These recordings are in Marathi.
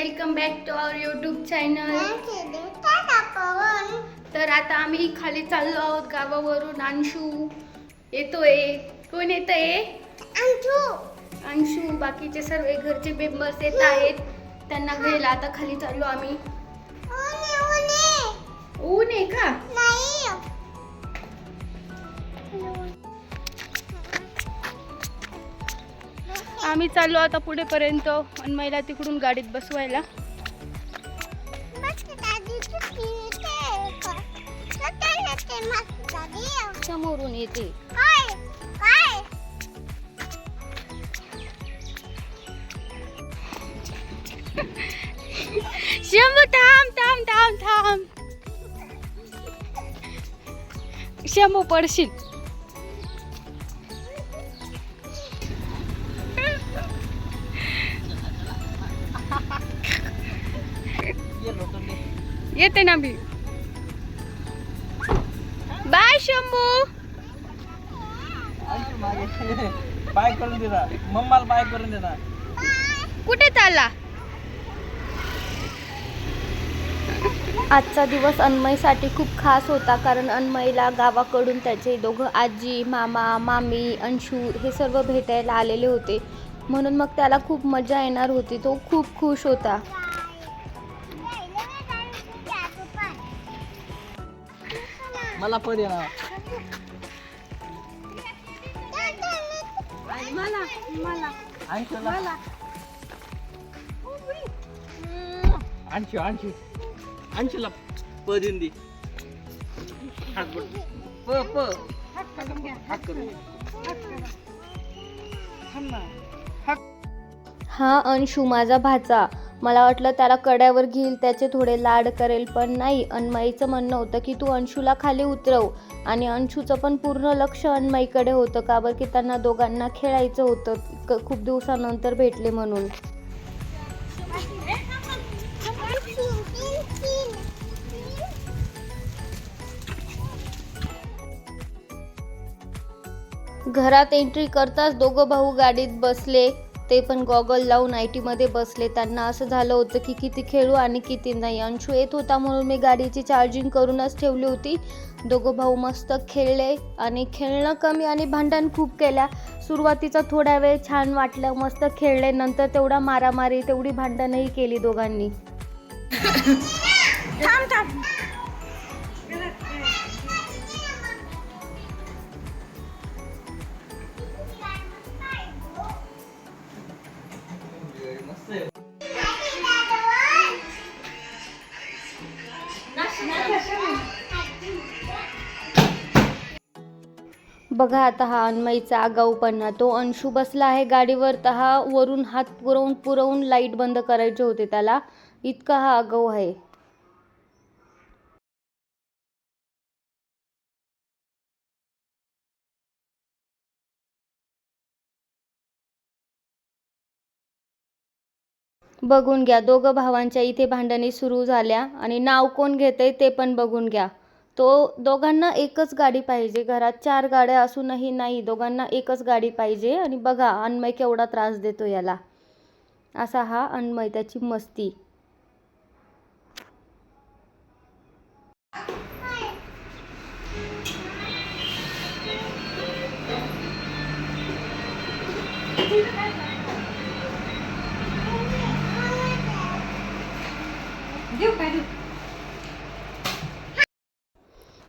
Welcome back to our YouTube channel. तर आता आम्ही खाली चाललो आहोत गावावरून। अंशू येतोय। कोण येतंय? अंशू। बाकीचे सर्व घरचे मेंबर्स येत आहेत, त्यांना घ्यायला आता खाली चाललो आम्ही। ऊन आहे का? आम्ही चाललो आता पुढे पर्यंत आणि महिला तिकडून गाडीत बसवायला। समोरून येते। शंभू थांब थांब थांब थांब, शंभू पडशील। येते ना मी। बाय शंभू। बाय करून दे ना मम्माला, बाय करून दे ना। कुठे चालला? आजचा दिवस अन्मयसाठी खूप खास होता, कारण अन्मयला गावाकडून त्याचे दोघं आजी, मामा, मामी, अंशू हे सर्व भेटायला आलेले होते, म्हणून मग त्याला खूप मजा येणार होती। तो खूप खुश होता। मला पण दे ना। अंशूला पदीन दे। हा अंशू माझा भाचा। मला वाटलं त्याला कड्यावर घेईल, त्याचे थोडे लाड करेल, पण नाही। अन्मयीचं म्हणणं होतं की तू अंशूला खाली उतरव, आणि अंशूचं पण पूर्ण लक्ष अन्मयीकडे होतं, का बरं की त्यांना दोघांना खेळायचं होतं, खूप दिवसानंतर भेटले म्हणून। घरात एंट्री करताच दोघं भाऊ गाडीत बसले, ते पण गॉगल लावून आयटीमध्ये बसले। त्यांना असं झालं होतं की किती खेळू आणि किती नाही। अंशू येत होता म्हणून मी गाडीची चार्जिंग करूनच ठेवली होती। दोघं भाऊ मस्त खेळले, आणि खेळणं कमी आणि भांडण खूप केल्या। सुरुवातीचा थोडा वेळ छान वाटलं, मस्त खेळले, नंतर तेवढा मारामारी, तेवढी भांडणही केली दोघांनी। बघा आता हा अन्मयीचा आगाऊपणा। तो अंशू बसला आहे गाडीवर, तर हा वरून हात पुरवून लाईट बंद करायचे होते त्याला, इतका हा आगाऊ आहे। बघून घ्या, दोघं भावांच्या इथे भांडणी सुरू झाल्या, आणि नाव कोण घेतंय ते पण बघून घ्या। दोघांना एकच गाडी पाहिजे, घरात 4 गाड्या असूनही नाही, दोघांना एकच गाडी पाहिजे। आणि बघा अन्मय केवढा त्रास देतो याला। असा हा अन्मय, त्याची मस्ती।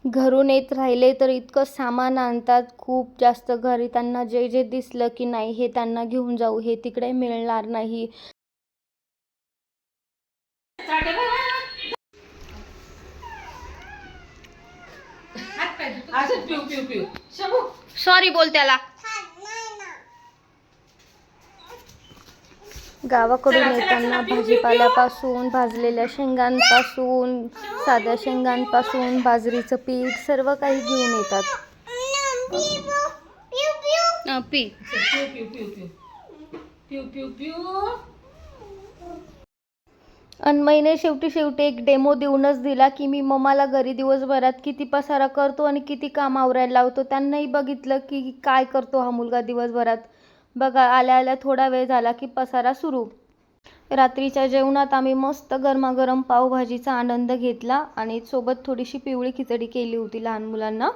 घरून येत राहिले तर इतकं सामान आणतात, खूप जास्त। घरी त्यांना जे जे दिसलं की नाही हे त्यांना घेऊन जाऊ, हे तिकडे मिळणार नाही। सॉरी बोल त्याला। गावाकडून येताना भाजीपाल्यापासून, भाजलेल्या शेंगांपासून, साध्या शेंगांपासून, बाजरीचं पीठ, सर्व काही घेऊन येतात। पी अन्मयीने शेवटी एक डेमो देऊनच दिला की मी मम्माला घरी दिवसभरात किती पसारा करतो आणि किती काम आवरायला लावतो। त्यांनाही बघितलं की काय करतो हा मुलगा दिवसभरात। बघा आल्या थोडा वेळ झाला की पसारा सुरू। रात्रीच्या जेवणात आम्ही मस्त गरमागरम पावभाजीचा आनंद घेतला आणि सोबत थोडीशी पिवळी खिचडी केली होती लहान मुलांना.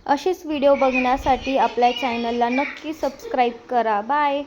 अशीच व्हिडिओ बघण्यासाठी आपल्या चॅनलला नक्की सबस्क्राईब करा. बाय.